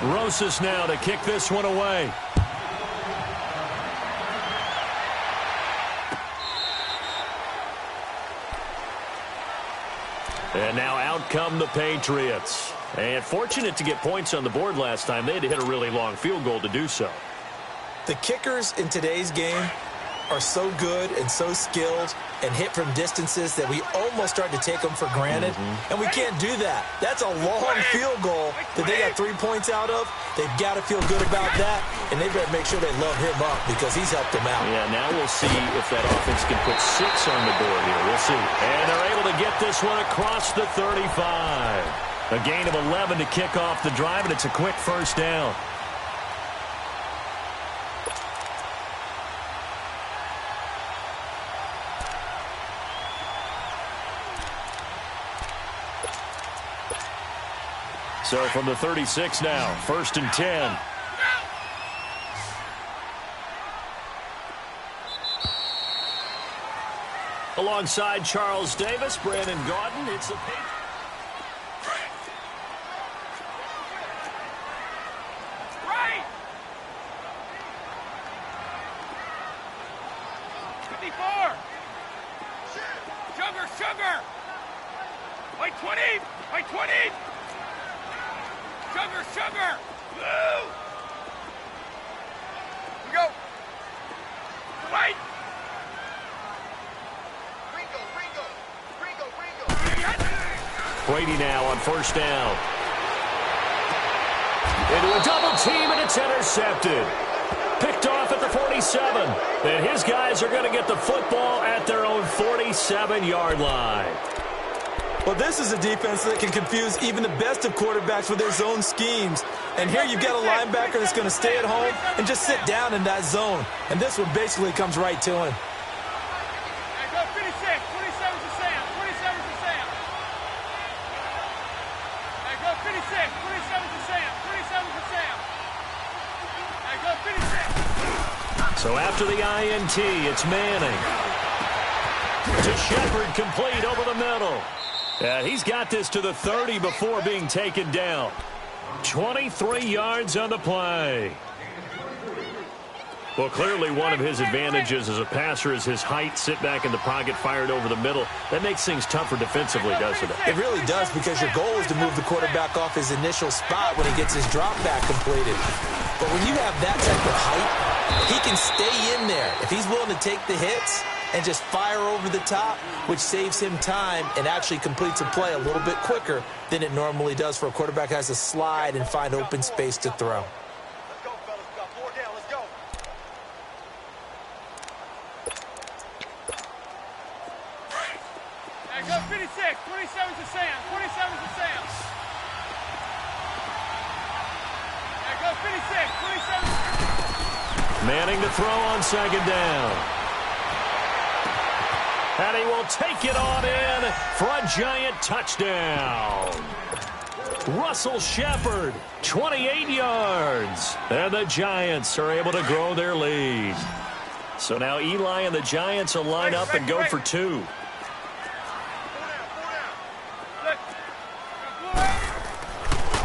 Rosas now to kick this one away. And now out come the Patriots. And fortunate to get points on the board last time. They had to hit a really long field goal to do so. The kickers in today's game are so good and so skilled and hit from distances that we almost start to take them for granted. And we can't do that. That's a long field goal that they got 3 points out of. They've got to feel good about that, and they better make sure they load him up because he's helped them out. Yeah, now we'll see if that offense can put 6 on the board here. We'll see. And they're able to get this one across the 35. A gain of 11 to kick off the drive, and it's a quick first down. So from the 36 now, 1st and 10. Alongside Charles Davis, Brandon Gaudin, it's the Patriots. Right! 54! Sugar! By 20! By 20! Sugar! Blue! We go! Right! Brady now on 1st down. Into a double team, and it's intercepted. Picked off at the 47. And his guys are going to get the football at their own 47-yard line. Well, this is a defense that can confuse even the best of quarterbacks with their zone schemes. And here you've got a linebacker that's going to stay at home and just sit down in that zone. And this one basically comes right to him. Go 56, 27 to Sam, 27 to Sam. Go 56, 27 to Sam, 27 to Sam. Go 56. So after the INT, it's Manning. To Shepard, complete over the middle. He's got this to the 30 before being taken down. 23 yards on the play. Well, clearly one of his advantages as a passer is his height. Sit back in the pocket, fired over the middle. That makes things tougher defensively, doesn't it? It really does, because your goal is to move the quarterback off his initial spot when he gets his drop back completed. But when you have that type of height, he can stay in there. If he's willing to take the hits and just fire over the top, which saves him time and actually completes a play a little bit quicker than it normally does for a quarterback who has to slide and find open space to throw. Let's go, fellas. We got 4 down. Let's go. Go 56, 27 to Sam, 27 to Sam. Go 56, 27. Manning to throw on 2nd down. And he will take it on in for a giant touchdown. Russell Shepard, 28 yards. And the Giants are able to grow their lead. So now Eli and the Giants will line up and go for 2.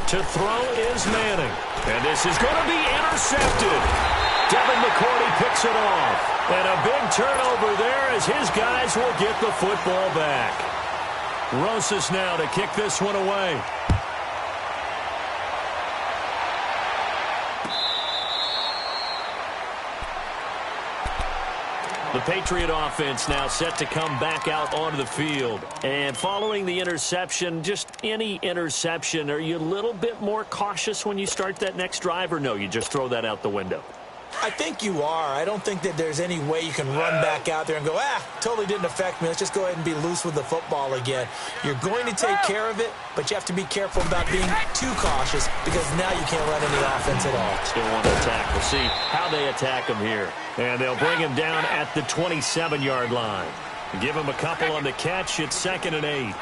To throw is Manning. And this is going to be intercepted. Devin McCourty picks it off. And a big turnover there as his guys will get the football back. Rosas now to kick this one away. The Patriot offense now set to come back out onto the field. And following the interception, just any interception, are you a little bit more cautious when you start that next drive, or no, you just throw that out the window? I think you are. I don't think that there's any way you can run back out there and go, totally didn't affect me. Let's just go ahead and be loose with the football again. You're going to take care of it, but you have to be careful about being too cautious because now you can't run any offense at all. Still want to attack. We'll see how they attack him here. And they'll bring him down at the 27-yard line. Give him a couple on the catch. It's 2nd and 8.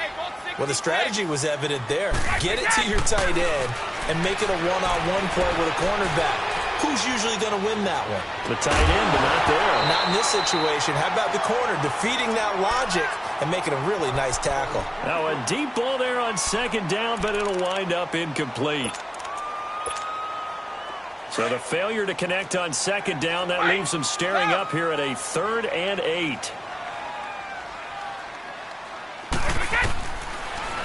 Well, the strategy was evident there. Get it to your tight end and make it a one-on-one play with a cornerback. Who's usually going to win that one? The tight end, but not there. Not in this situation. How about the corner defeating that logic and making a really nice tackle? Now a deep ball there on 2nd down, but it'll wind up incomplete. So the failure to connect on second down, that leaves them staring up here at a 3rd and 8.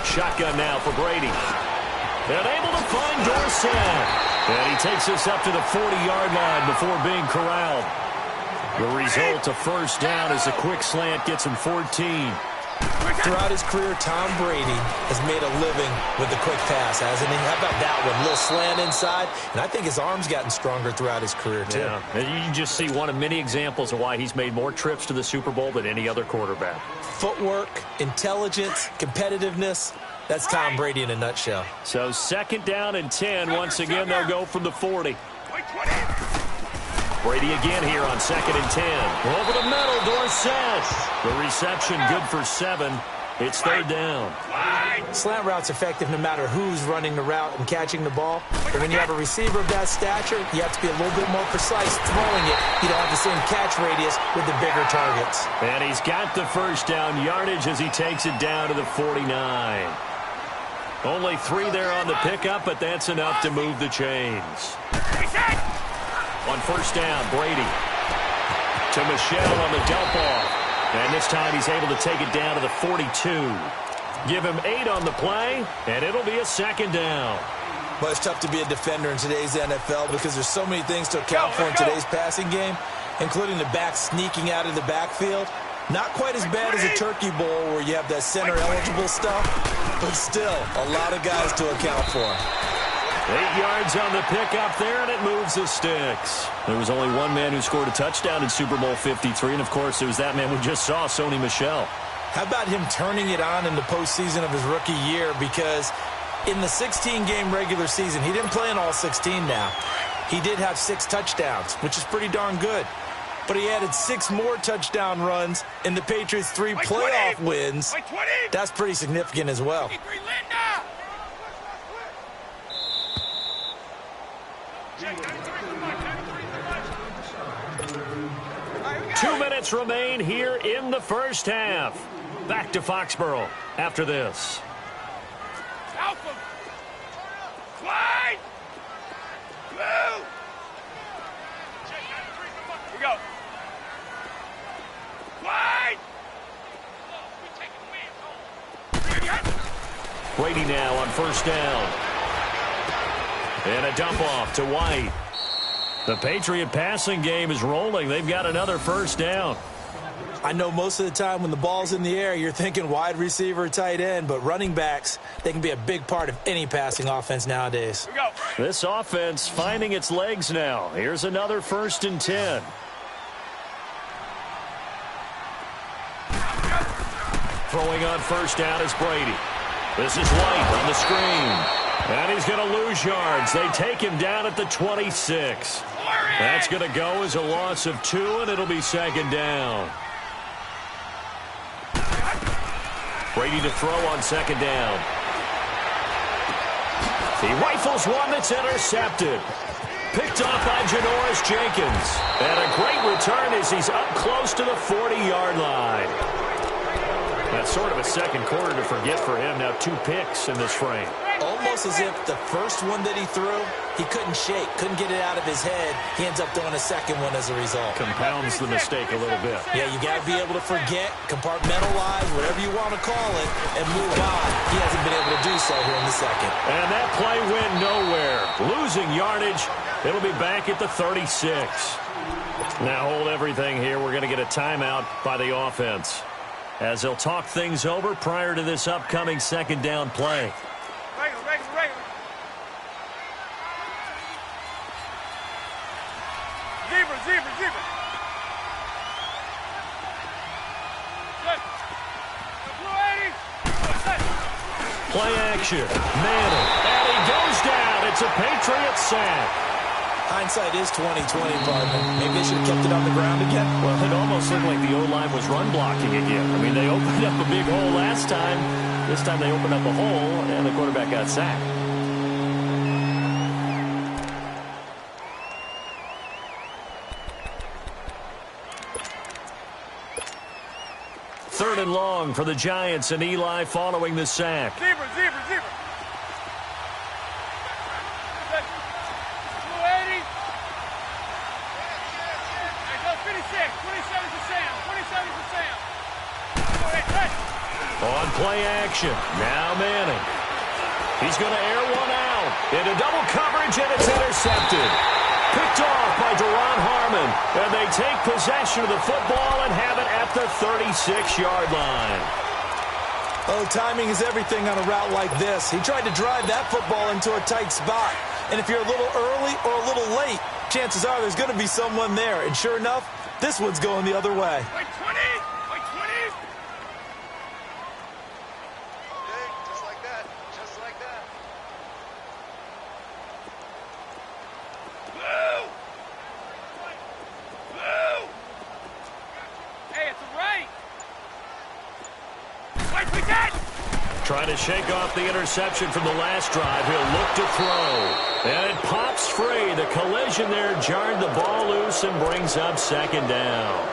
Shotgun now for Brady. And able to find Dorsett. And he takes us up to the 40-yard line before being corralled. The result, a first down as a quick slant gets him 14. Throughout his career, Tom Brady has made a living with the quick pass, hasn't he? How about that one? A little slant inside, and I think his arm's gotten stronger throughout his career, too. Yeah, and you can just see one of many examples of why he's made more trips to the Super Bowl than any other quarterback. Footwork, intelligence, competitiveness. That's Tom Brady in a nutshell. So 2nd down and 10. Once again, they'll go from the 40. Brady again here on 2nd and 10. Over the middle, Dorsett. The reception good for 7. It's 3rd down. Slant route's effective no matter who's running the route and catching the ball. But when you have a receiver of that stature, you have to be a little bit more precise throwing it. You don't have the same catch radius with the bigger targets. And he's got the first down yardage as he takes it down to the 49. Only 3 there on the pickup, but that's enough to move the chains. On first down, Brady to Michelle on the dump off. And this time he's able to take it down to the 42. Give him 8 on the play, and it'll be a 2nd down. Well, it's tough to be a defender in today's NFL because there's so many things to account for in today's passing game, including the back sneaking out of the backfield. Not quite as bad as a Turkey Bowl where you have that center-eligible stuff, but still a lot of guys to account for. 8 yards on the pickup there, and it moves the sticks. There was only one man who scored a touchdown in Super Bowl 53, and, of course, it was that man we just saw, Sony Michel. How about him turning it on in the postseason of his rookie year? Because in the 16-game regular season, he didn't play in all 16 now. He did have 6 touchdowns, which is pretty darn good. But he added 6 more touchdown runs in the Patriots' 3 playoff wins. That's pretty significant as well. 2 minutes remain here in the first half. Back to Foxborough after this. Alpha. Slide. Blue. Here we go. Slide. Brady now on first down. And a dump off to White. The Patriot passing game is rolling. They've got another first down. I know most of the time when the ball's in the air, you're thinking wide receiver, tight end, but running backs, they can be a big part of any passing offense nowadays. Here we go. This offense finding its legs now. Here's another 1st and 10. Throwing on first down is Brady. This is White on the screen. And he's going to lose yards. They take him down at the 26. That's going to go as a loss of 2, and it'll be 2nd down. Brady to throw on 2nd down. He rifles one that's intercepted. Picked off by Janoris Jenkins. And a great return as he's up close to the 40-yard line. That's sort of a second quarter to forget for him. Now 2 picks in this frame. Almost as if the first one that he threw, he couldn't shake, couldn't get it out of his head. He ends up throwing a second one as a result. Compounds the mistake a little bit. Yeah, you got to be able to forget, compartmentalize, whatever you want to call it, and move on. He hasn't been able to do so here in the second. And that play went nowhere. Losing yardage. It'll be back at the 36. Now hold everything here. We're going to get a timeout by the offense, as they'll talk things over prior to this upcoming 2nd down play. Regular. Zebra. Good. Blue 80. Play action. Manning. And he goes down. It's a Patriot sack. Hindsight is 20/20, partner. Maybe they should have kept it on the ground again. Well, it almost looked like the O-line was run blocking again. I mean, they opened up a big hole last time. This time they opened up a hole, and the quarterback got sacked. Third and long for the Giants, and Eli following the sack. Zebra. Blue 80. On play action. Now Manning. He's going to air one out. Into double coverage, and it's intercepted. Picked off by Duron Harmon. And they take possession of the football and have it at the 36-yard line. Oh, timing is everything on a route like this. He tried to drive that football into a tight spot. And if you're a little early or a little late, chances are there's going to be someone there. And sure enough, this one's going the other way. Wait, 20! Wait, 20! Okay, just like that. Just like that. Blue! Blue! Hey, it's a right! Wait, we got! Trying to shake off the interception from the last drive. He'll look to throw. And it pops free. The collision there jarred the ball loose and brings up second down.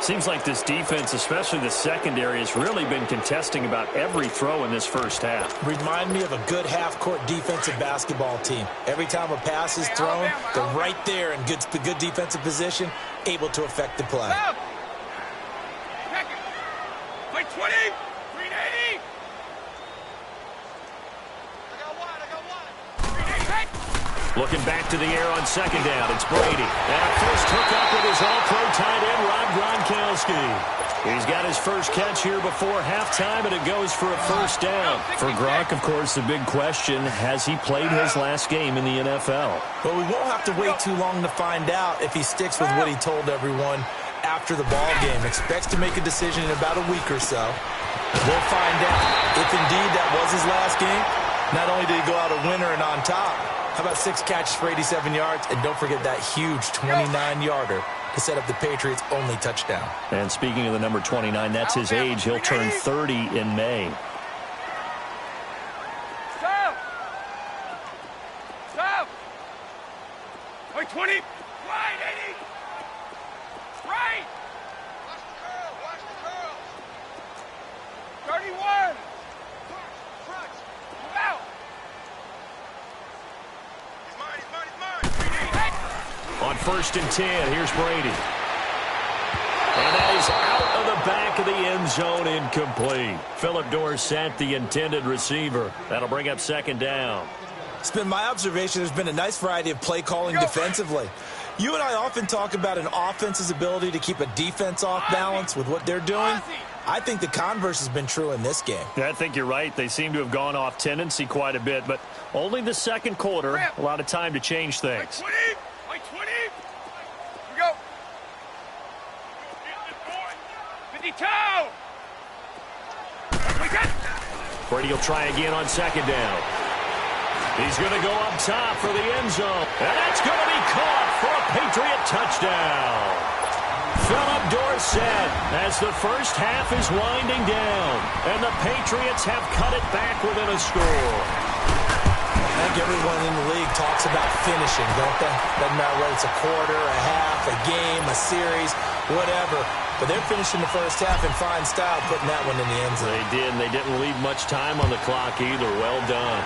Seems like this defense, especially the secondary, has really been contesting about every throw in this first half. Remind me of a good half-court defensive basketball team. Every time a pass is thrown, they're right there in good defensive position, able to affect the play. Stop! Check it! Wait, 20! 380! I got one! 380! Looking back to the air on second down, it's Brady. And a first hookup with his all-pro tight end, Rob Gronkowski. He's got his first catch here before halftime, and it goes for a first down. For Gronk, of course, the big question, has he played his last game in the NFL? But we won't have to wait too long to find out if he sticks with what he told everyone after the ball game. Expects to make a decision in about a week or so. We'll find out if indeed that was his last game. Not only did he go out a winner and on top, how about 6 catches for 87 yards? And don't forget that huge 29-yarder to set up the Patriots' only touchdown. And speaking of the number 29, that's his age. He'll turn 30 in May. Stop! Stop! Wait, 20! Right, 80! Right! Watch the curl! Watch the curl! 31! Front! Move out! He's mine, he's mine, he's mine! On 1st and 10, here's Brady. And that is out of the back of the end zone, incomplete. Philip Dorsett, the intended receiver. That'll bring up second down. It's been my observation there's been a nice variety of play calling defensively. You and I often talk about an offense's ability to keep a defense off balance with what they're doing. I think the converse has been true in this game. I think you're right. They seem to have gone off tendency quite a bit, but only the second quarter. A lot of time to change things. 20! Wait, 20! Here we go! 52! We got it! Brady will try again on second down. He's going to go up top for the end zone. And that's going to be caught for a Patriot touchdown. Philip Dorsett as the first half is winding down. And the Patriots have cut it back within a score. I think everyone in the league talks about finishing, don't they? Doesn't matter whether it's a quarter, a half, a game, a series, whatever. But they're finishing the first half in fine style, putting that one in the end zone. They did, and they didn't leave much time on the clock either. Well done.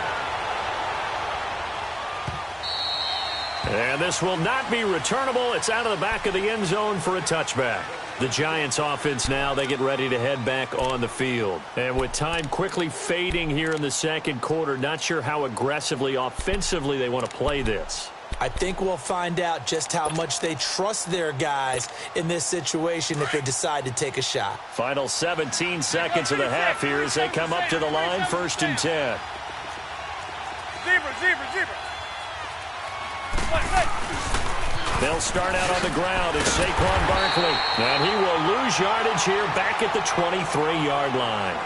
And this will not be returnable. It's out of the back of the end zone for a touchback. The Giants offense now, they get ready to head back on the field. And with time quickly fading here in the second quarter, not sure how aggressively, offensively they want to play this. I think we'll find out just how much they trust their guys in this situation if they decide to take a shot. Final 17 seconds of the half here as they come up to the line, 1st and 10. Zebra! They'll start out on the ground as Saquon Barkley. And he will lose yardage here back at the 23-yard line.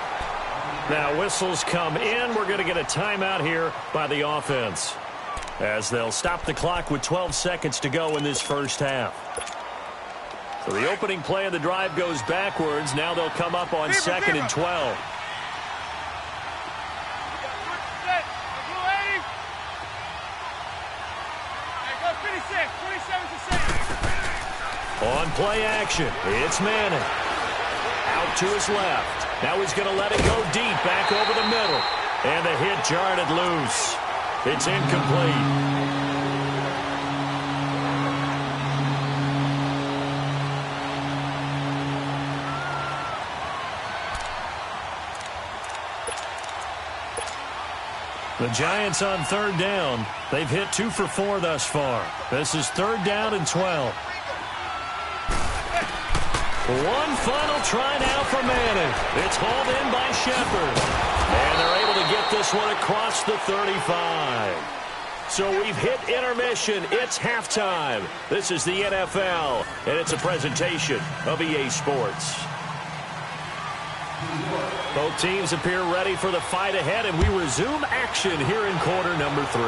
Now whistles come in. We're going to get a timeout here by the offense, as they'll stop the clock with 12 seconds to go in this first half. So the opening play of the drive goes backwards. Now they'll come up on 2nd and 12. On play action, it's Manning. Out to his left. Now he's going to let it go deep, back over the middle. And the hit jarred it loose. It's incomplete. The Giants on third down. They've hit 2 for 4 thus far. This is third down and 12. One final try now for Manning. It's hauled in by Shepard. And they're able to get this one across the 35. So we've hit intermission. It's halftime. This is the NFL, and it's a presentation of EA Sports. Both teams appear ready for the fight ahead, and we resume action here in quarter number 3.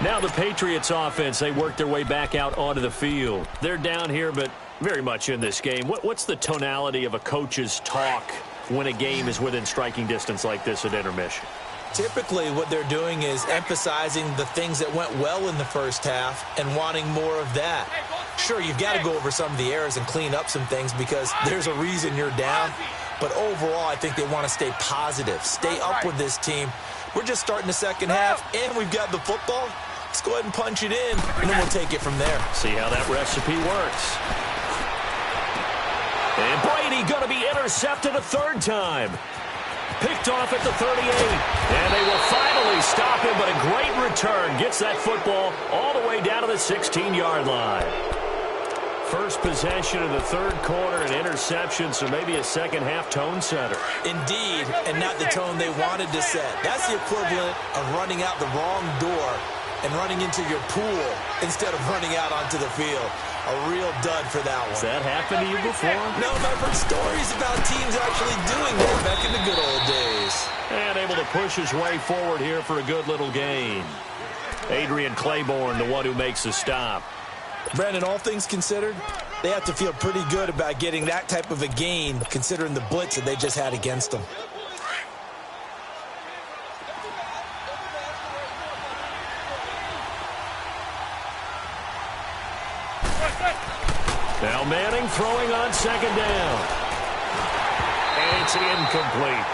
Now the Patriots offense, they work their way back out onto the field. They're down here, but very much in this game. What's the tonality of a coach's talk when a game is within striking distance like this at intermission? Typically, what they're doing is emphasizing the things that went well in the first half and wanting more of that. Sure, you've got to go over some of the errors and clean up some things because there's a reason you're down. But overall, I think they want to stay positive, stay up with this team. We're just starting the second half, and we've got the football. Let's go ahead and punch it in, and then we'll take it from there. See how that recipe works. And Brady going to be intercepted a third time. Picked off at the 38. And they will finally stop him, but a great return. Gets that football all the way down to the 16-yard line. First possession of the third quarter, an interception, so maybe a second-half tone setter. Indeed, and not the tone they wanted to set. That's the equivalent of running out the wrong door and running into your pool instead of running out onto the field. A real dud for that one. Has that happened to you before? No, but I've heard stories about teams actually doing that back in the good old days. And able to push his way forward here for a good little gain. Adrian Claiborne, the one who makes the stop. Brandon, all things considered, they have to feel pretty good about getting that type of a gain considering the blitz that they just had against them. Now Manning throwing on second down. And it's incomplete.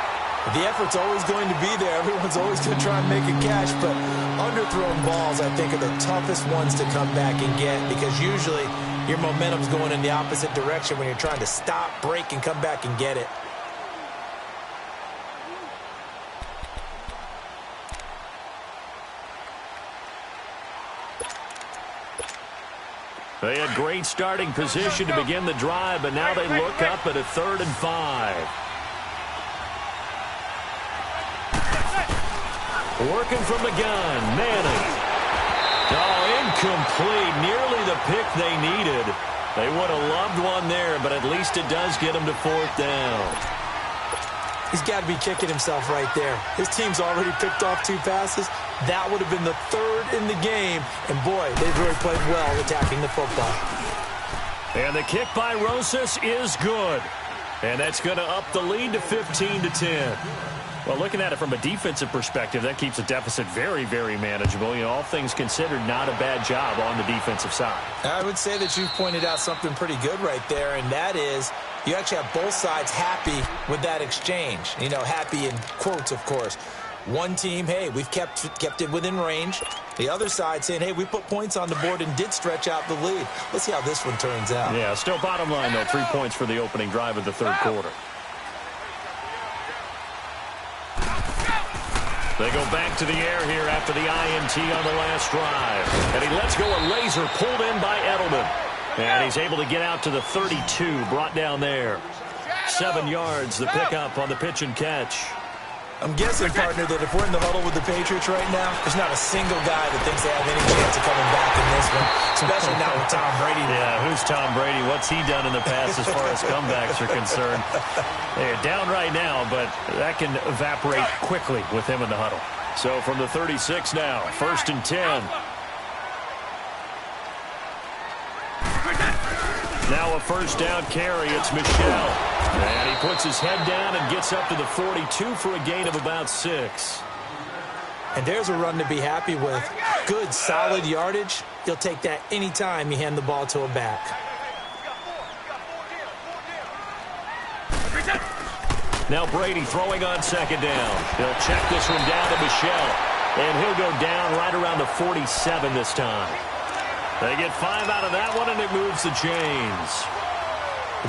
The effort's always going to be there. Everyone's always going to try and make a catch, but underthrown balls, I think, are the toughest ones to come back and get because usually your momentum's going in the opposite direction when you're trying to stop, break, and come back and get it. They had great starting position to begin the drive, but now they look up at a 3rd and 5. Working from the gun, Manning. Oh, incomplete. Nearly the pick they needed. They would have loved one there, but at least it does get them to 4th down. He's got to be kicking himself right there. His team's already picked off 2 passes. That would have been the 3rd in the game. And, boy, they've really played well attacking the football. And the kick by Rosas is good. And that's going to up the lead to 15-10. Well, looking at it from a defensive perspective, that keeps the deficit very, very manageable. You know, all things considered, not a bad job on the defensive side. I would say that you've pointed out something pretty good right there, and that is you actually have both sides happy with that exchange. You know, happy in quotes, of course. One team, hey, we've kept it within range. The other side saying, hey, we put points on the board and did stretch out the lead. Let's see how this one turns out. Yeah, still bottom line, though, 3 points for the opening drive of the third quarter. They go back to the air here after the INT on the last drive. And he lets go a laser pulled in by Edelman. And he's able to get out to the 32, brought down there. 7 yards, the pickup on the pitch and catch. I'm guessing, partner, that if we're in the huddle with the Patriots right now, there's not a single guy that thinks they have any chance of coming back in this one, especially not with Tom Brady. Yeah, who's Tom Brady? What's he done in the past as far as comebacks are concerned? They're down right now, but that can evaporate quickly with him in the huddle. So from the 36 now, 1st and 10. Now a first down carry. It's Michel. And he puts his head down and gets up to the 42 for a gain of about 6. And there's a run to be happy with. Good, solid yardage. You'll take that anytime you hand the ball to a back. Now Brady throwing on second down. He'll check this one down to Michel. And he'll go down right around the 47 this time. They get 5 out of that one, and it moves the chains.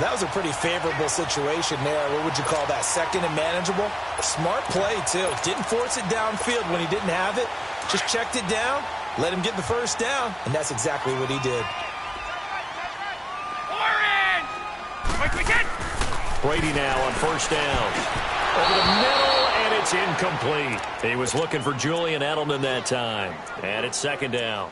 That was a pretty favorable situation there. What would you call that? Second and manageable? Smart play, too. Didn't force it downfield when he didn't have it. Just checked it down, let him get the first down, and that's exactly what he did. Brady now on first down. Over the middle, and it's incomplete. He was looking for Julian Edelman that time. And it's second down.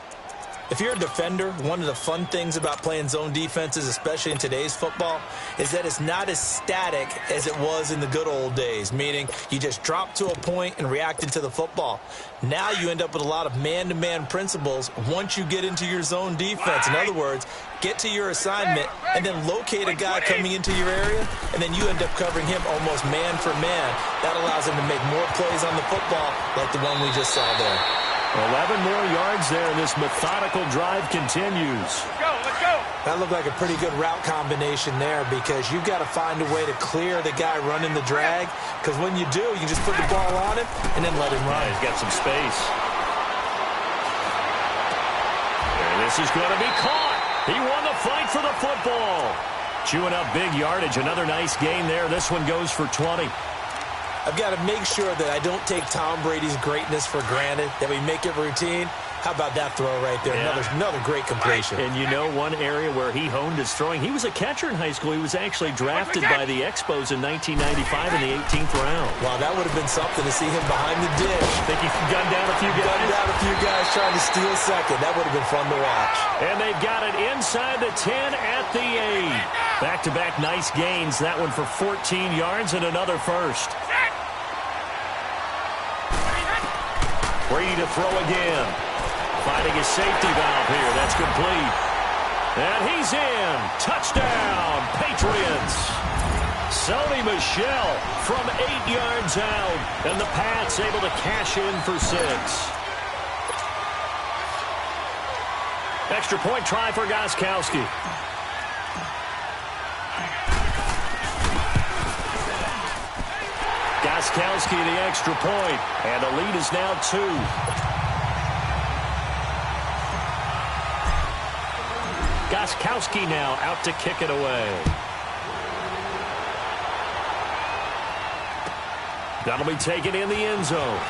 If you're a defender, one of the fun things about playing zone defenses, especially in today's football, is that it's not as static as it was in the good old days, meaning you just drop to a point and react into the football. Now you end up with a lot of man-to-man principles once you get into your zone defense. In other words, get to your assignment and then locate a guy coming into your area, and then you end up covering him almost man for man. That allows him to make more plays on the football like the one we just saw there. 11 more yards there, and this methodical drive continues. Let's go. That looked like a pretty good route combination there because you've got to find a way to clear the guy running the drag, because when you do, you can just put the ball on him and then let him run. He's got some space. And this is going to be caught. He won the fight for the football. Chewing up big yardage. Another nice gain there. This one goes for 20. I've got to make sure that I don't take Tom Brady's greatness for granted, that we make it routine. How about that throw right there? Yeah. Another great completion. And you know one area where he honed his throwing, he was a catcher in high school. He was actually drafted by the Expos in 1995 in the 18th round. Wow, that would have been something to see him behind the dish. Think he gunned down a few guys? Gunned down a few guys trying to steal second. That would have been fun to watch. And they've got it inside the 10 at the 8. Back-to-back nice gains. That one for 14 yards and another first. Brady to throw again. Finding his safety valve here. That's complete. And he's in. Touchdown, Patriots. Sony Michel from 8 yards out. And the Pats able to cash in for 6. Extra point try for Gostkowski. Gostkowski the extra point, and the lead is now 2. Gostkowski now out to kick it away. That'll be taken in the end zone.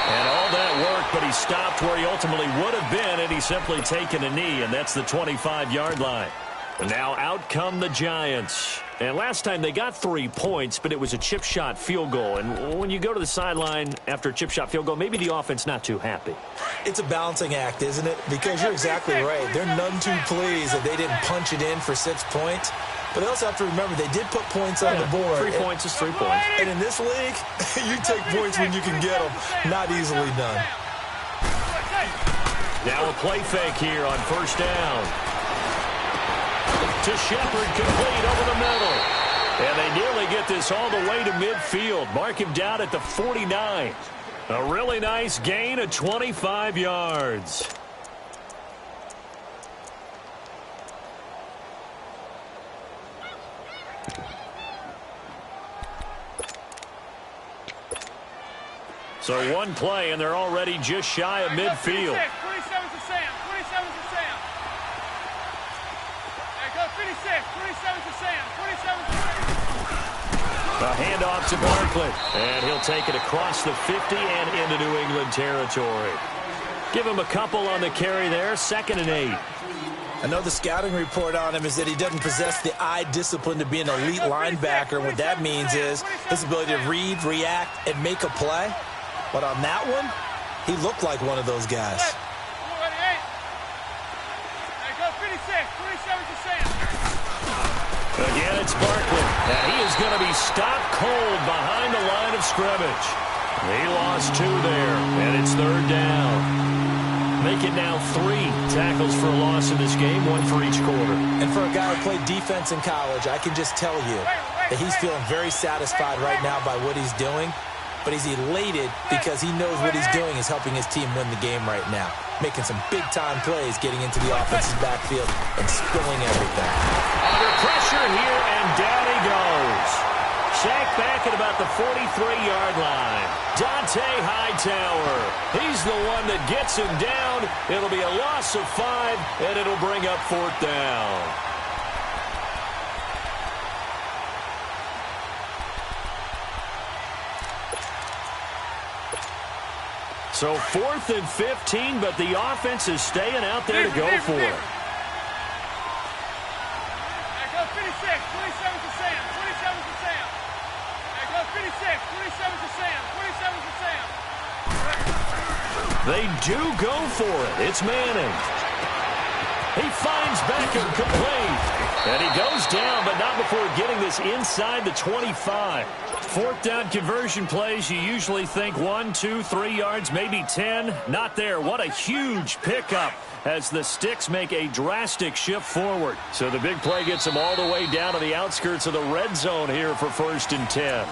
And all that work, but he stopped where he ultimately would have been, and he's simply taken a knee, and that's the 25-yard line. And now out come the Giants. And last time they got 3 points, but it was a chip shot field goal. And when you go to the sideline after a chip shot field goal, maybe the offense not too happy. It's a balancing act, isn't it? Because you're exactly right. They're none too pleased that they didn't punch it in for 6 points. But they also have to remember they did put points on the board. 3 points is 3 points. And in this league, you take points when you can get them. Not easily done. Now a play fake here on first down. To Shepard, complete over the middle. And they nearly get this all the way to midfield. Mark him down at the 49. A really nice gain of 25 yards. So one play, and they're already just shy of midfield. 27 to Sam. 27 to Sam. There goes 56. 27 to Sam. 27 to Sam. A handoff to Barkley. And he'll take it across the 50 and into New England territory. Give him a couple on the carry there. 2nd and 8. I know the scouting report on him is that he doesn't possess the eye discipline to be an elite linebacker. What that means is his ability to read, react, and make a play. But on that one, he looked like one of those guys. Again, it's Barkley. And he is going to be stopped cold behind the line of scrimmage. He lost 2 there, and it's 3rd down. Make it now 3 tackles for a loss in this game, 1 for each quarter. And for a guy who played defense in college, I can just tell you that he's feeling very satisfied right now by what he's doing. But he's elated because he knows what he's doing is helping his team win the game right now. Making some big-time plays, getting into the offense's backfield, and spilling everything. Under pressure here, and down he goes. sack back at about the 43-yard line. Dante Hightower. He's the one that gets him down. It'll be a loss of 5, and it'll bring up 4th down. So 4th and 15, but the offense is staying out there to go for it. Go 56, 27 to Sam, 27 to Sam. Go 56, 27 to Sam, 27 to Sam. They do go for it. It's Manning. He finds Beckham complete. And he goes down, but not before getting this inside the 25. 4th down conversion plays, you usually think 1, 2, 3 yards, maybe 10. Not there. What a huge pickup as the Sticks make a drastic shift forward. So the big play gets them all the way down to the outskirts of the red zone here for 1st and 10.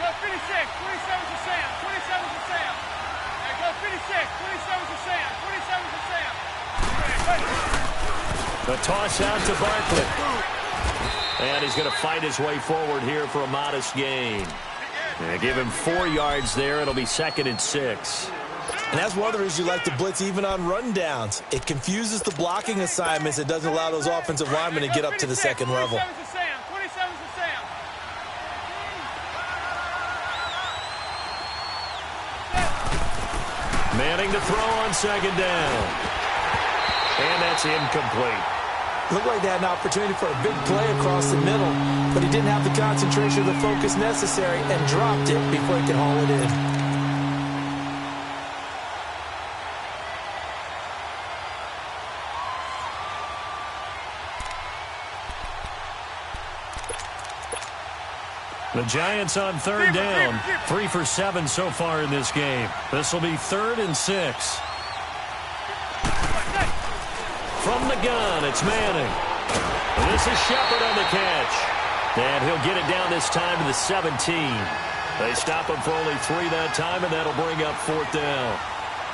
Go 56, 27 to Sam, 27 to Sam. Go 56, 27 to Sam, 27 to Sam. The toss out to Barkley. And he's going to fight his way forward here for a modest gain. And give him 4 yards there. It'll be 2nd and 6. And that's one of the reasons you like to blitz even on rundowns. It confuses the blocking assignments. It doesn't allow those offensive linemen to get up to the second level. 27 to Sam, 27 to Sam. Manning to throw on 2nd down. And that's incomplete. Looked like they had an opportunity for a big play across the middle, but he didn't have the concentration or the focus necessary and dropped it before he could haul it in. The Giants on 3rd down. 3 for 7 so far in this game. This will be 3rd and 6. From the gun, it's Manning. And this is Shepard on the catch. And he'll get it down this time to the 17. They stop him for only 3 that time, and that'll bring up 4th down.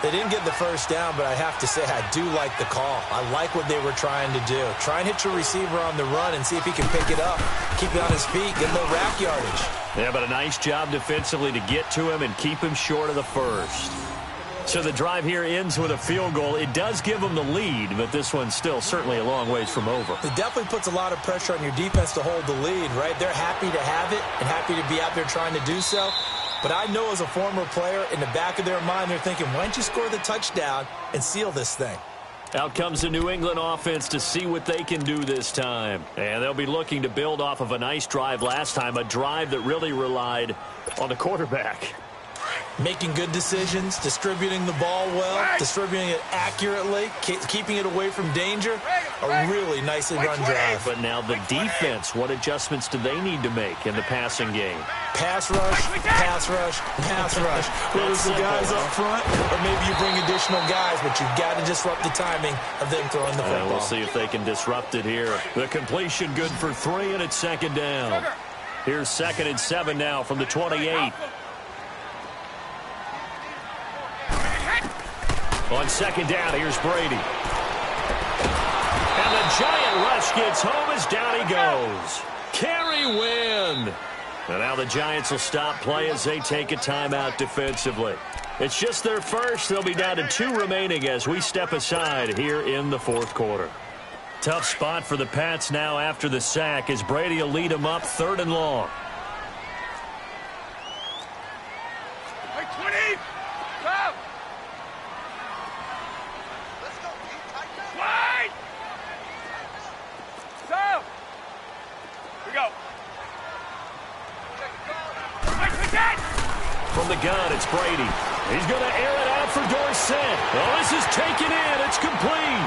They didn't get the first down, but I have to say I do like the call. I like what they were trying to do. Try and hit your receiver on the run and see if he can pick it up. Keep it on his feet, get a little rack yardage. Yeah, but a nice job defensively to get to him and keep him short of the first. So the drive here ends with a field goal. It does give them the lead, but this one's still certainly a long ways from over. It definitely puts a lot of pressure on your defense to hold the lead, right? They're happy to have it and happy to be out there trying to do so. But I know as a former player, in the back of their mind, they're thinking, why don't you score the touchdown and seal this thing? Out comes the New England offense to see what they can do this time. And they'll be looking to build off of a nice drive last time, a drive that really relied on the quarterback. Making good decisions, distributing the ball well, distributing it accurately, keeping it away from danger. A really nicely run drive. But now the defense, what adjustments do they need to make in the passing game? Pass rush, pass rush, pass rush. Whether it's the guys up front or maybe you bring additional guys, but you've got to disrupt the timing of them throwing the football. We'll see if they can disrupt it here. The completion good for 3, and it's 2nd down. Here's 2nd and 7 now from the 28. On 2nd down, here's Brady. And the giant rush gets home as down he goes. Carry win. And now the Giants will stop play as they take a timeout defensively. It's just their first. They'll be down to 2 remaining as we step aside here in the 4th quarter. Tough spot for the Pats now after the sack as Brady will lead them up 3rd and long. From the gun, it's Brady. He's going to air it out for Dorsett. Oh, this is taken in. It's complete.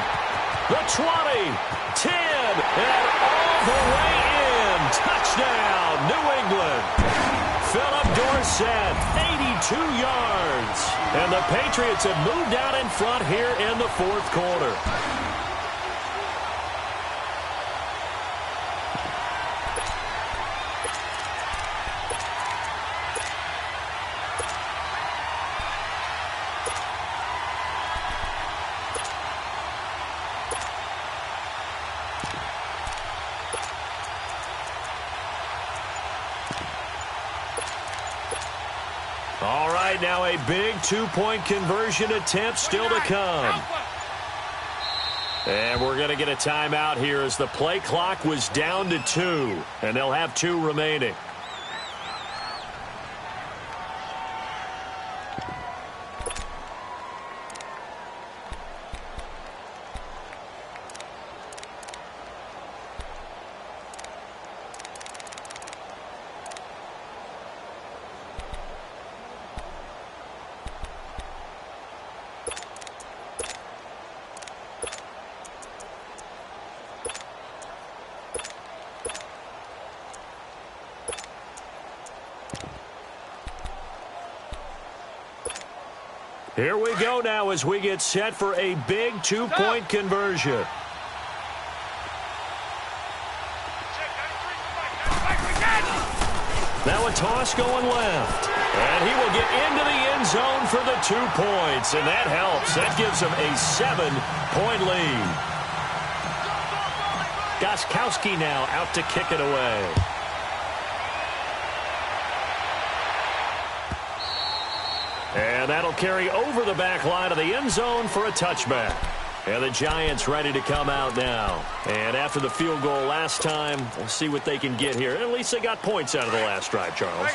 The 20, 10, and all the way in. Touchdown, New England. Philip Dorsett, 82 yards. And the Patriots have moved out in front here in the 4th quarter. right, now a big two-point conversion attempt still to come. And we're going to get a timeout here as the play clock was down to 2, and they'll have 2 remaining. Here we go now as we get set for a big two-point conversion. Now a toss going left. And he will get into the end zone for the 2 points. And that helps. That gives him a 7-point lead. Gostkowski now out to kick it away. And that'll carry over the back line of the end zone for a touchback. And the Giants ready to come out now. And after the field goal last time, we'll see what they can get here. At least they got points out of the last drive, Charles.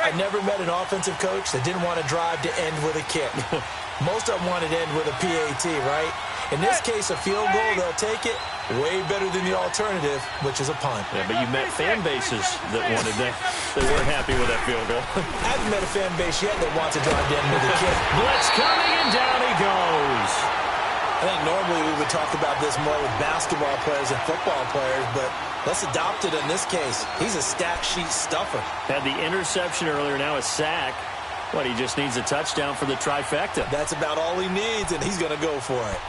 I never met an offensive coach that didn't want to drive to end with a kick. Most of them wanted to end with a PAT, right? In this case, a field goal, they'll take it. Way better than the alternative, which is a punt. Yeah, but you met fan bases that wanted that. They weren't happy with that field goal. I haven't met a fan base yet that wants to drive down with a kick. Blitz coming, and down he goes. I think normally we would talk about this more with basketball players and football players, but let's adopt it in this case. He's a stat sheet stuffer. Had the interception earlier, now a sack. What, he just needs a touchdown for the trifecta. That's about all he needs, and he's going to go for it.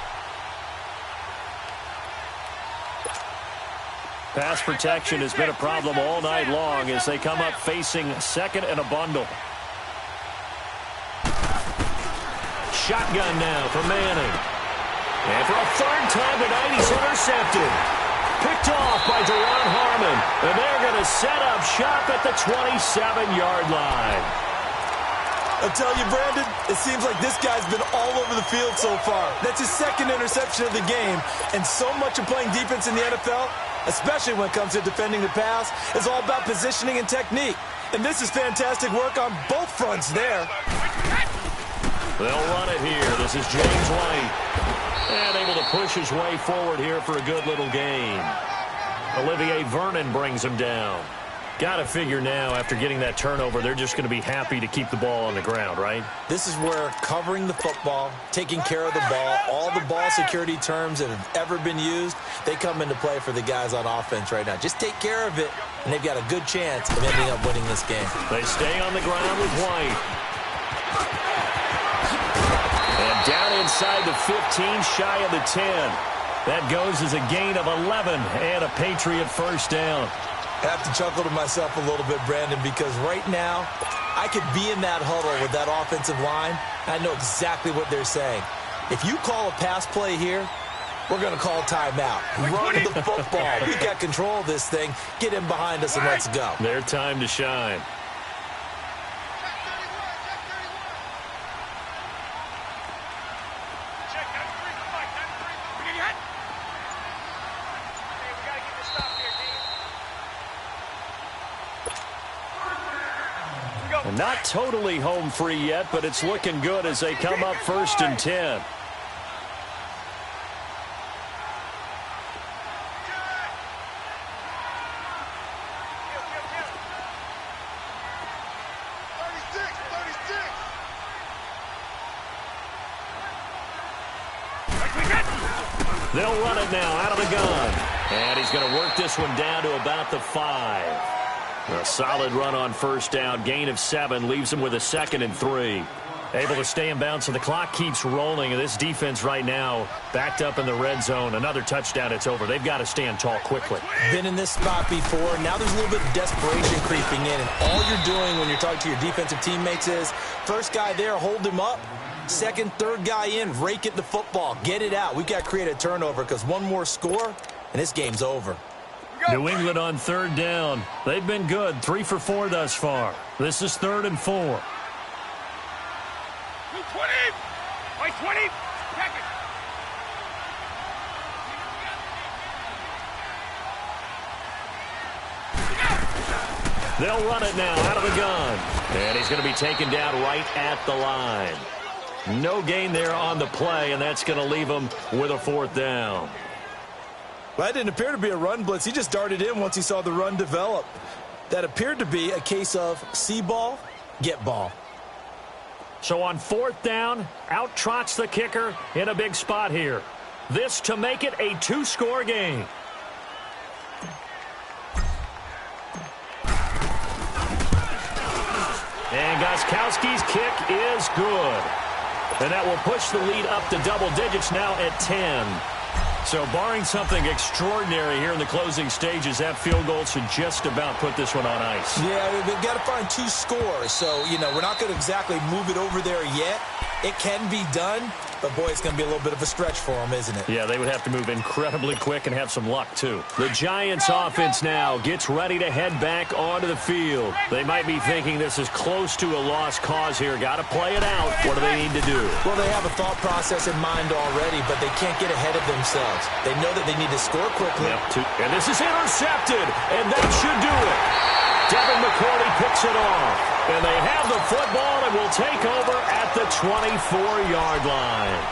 Pass protection has been a problem all night long as they come up facing second and a bundle. Shotgun now for Manning. And for a third time tonight, he's intercepted. Picked off by Deron Harmon. And they're going to set up shop at the 27-yard line. I'll tell you, Brandon, it seems like this guy's been all over the field so far. That's his second interception of the game. And so much of playing defense in the NFL, especially when it comes to defending the pass, is all about positioning and technique. And this is fantastic work on both fronts there. They'll run it here. This is James White. And able to push his way forward here for a good little gain. Olivier Vernon brings him down. Got to figure now, after getting that turnover, they're just going to be happy to keep the ball on the ground, right? This is where covering the football, taking care of the ball, all the ball security terms that have ever been used, they come into play for the guys on offense right now. Just take care of it, and they've got a good chance of ending up winning this game. They stay on the ground with White. And down inside the 15, shy of the 10. That goes as a gain of 11 and a Patriot first down. I have to chuckle to myself a little bit, Brandon, because right now I could be in that huddle with that offensive line. I know exactly what they're saying. If you call a pass play here, we're going to call timeout. Run the football. We got control of this thing. Get in behind us and let's go. Their time to shine. Not totally home free yet, but it's looking good as they come up 1st and 10. They'll run it now out of the gun. And he's going to work this one down to about the 5. A solid run on first down. Gain of 7 leaves him with a 2nd and 3. Able to stay in bounds, so the clock keeps rolling. And this defense right now backed up in the red zone. Another touchdown, it's over. They've got to stand tall quickly. Been in this spot before. Now there's a little bit of desperation creeping in. And all you're doing when you're talking to your defensive teammates is, first guy there, hold him up. Second, third guy in, rake at the football. Get it out. We've got to create a turnover because one more score, and this game's over. New England on 3rd down. They've been good. 3 for 4 thus far. This is 3rd and 4. Wait, 20. Check it. They'll run it now out of the gun. And he's going to be taken down right at the line. No gain there on the play, and that's going to leave him with a 4th down. Well, that didn't appear to be a run blitz. He just darted in once he saw the run develop. That appeared to be a case of see ball, get ball. So on 4th down, out trots the kicker in a big spot here. This to make it a 2-score game. And Gostkowski's kick is good. And that will push the lead up to double digits now at 10. So barring something extraordinary here in the closing stages, that field goal should just about put this one on ice. Yeah, they've got to find 2 scores. So, you know, we're not going to exactly move it over there yet. It can be done, but, boy, it's going to be a little bit of a stretch for them, isn't it? Yeah, they would have to move incredibly quick and have some luck, too. The Giants offense now gets ready to head back onto the field. They might be thinking this is close to a lost cause here. Got to play it out. What do they need to do? Well, they have a thought process in mind already, but they can't get ahead of themselves. They know that they need to score quickly. Yep, and this is intercepted, and that should do it. Devin McCourty picks it off. And they have the football and will take over at the 24-yard line.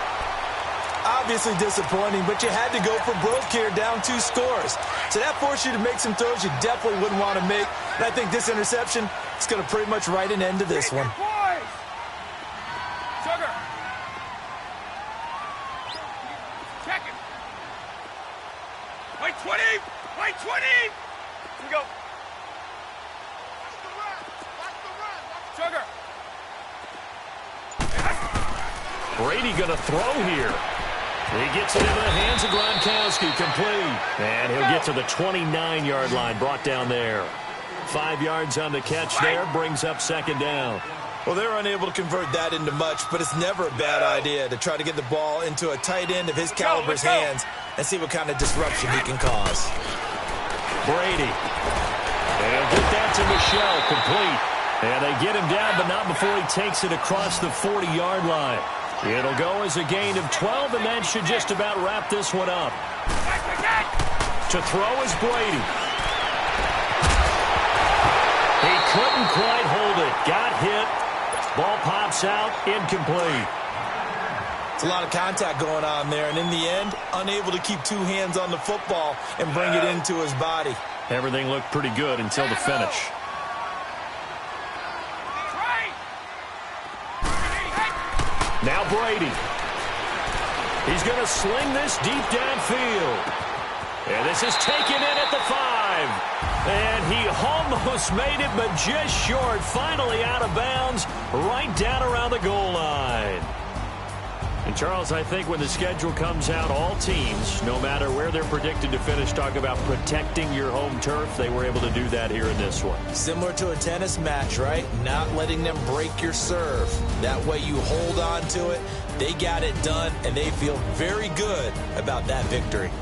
Obviously disappointing, but you had to go for broke here, down 2 scores. So that forced you to make some throws you definitely wouldn't want to make. And I think this interception is going to pretty much write an end to this one. Sugar. Check it. Wait, 20. Wait, 20. Here we go. Sugar. Brady going to throw here. He gets it into the hands of Gronkowski, complete. And he'll get to the 29-yard line, brought down there. 5 yards on the catch there, brings up 2nd down. Well, they're unable to convert that into much, but it's never a bad idea to try to get the ball into a tight end of his caliber's hands and see what kind of disruption he can cause. Brady. And get that to Michelle, complete. And they get him down, but not before he takes it across the 40-yard line. It'll go as a gain of 12, and that should just about wrap this one up. To throw is Brady. He couldn't quite hold it. Got hit. Ball pops out, incomplete. It's a lot of contact going on there, and in the end, unable to keep 2 hands on the football and bring it into his body. Everything looked pretty good until the finish. Now Brady. He's going to sling this deep downfield. And this is taken in at the 5. And he almost made it, but just short. Finally out of bounds, right down around the goal line. And, Charles, I think when the schedule comes out, all teams, no matter where they're predicted to finish, talk about protecting your home turf. They were able to do that here in this one. Similar to a tennis match, right? Not letting them break your serve. That way you hold on to it. They got it done, and they feel very good about that victory.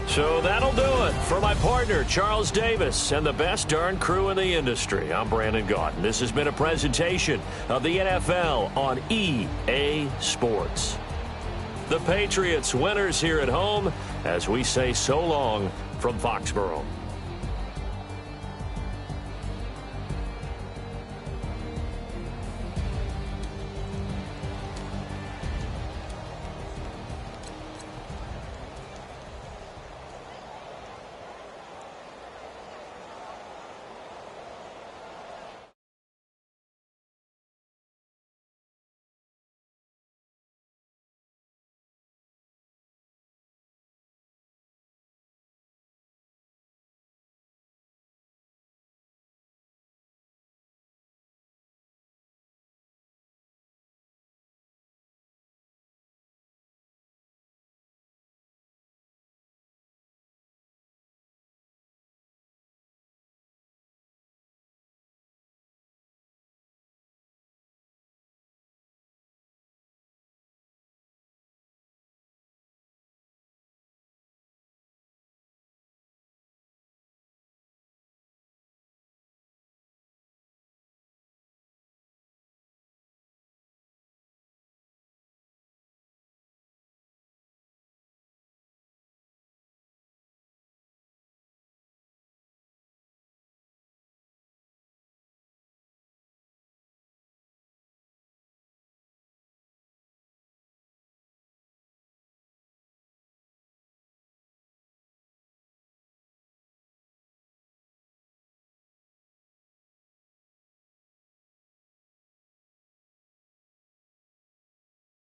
So that'll do it for my partner, Charles Davis, and the best darn crew in the industry. I'm Brandon Gaudin. This has been a presentation of the NFL on EA Sports. The Patriots winners here at home as we say so long from Foxborough.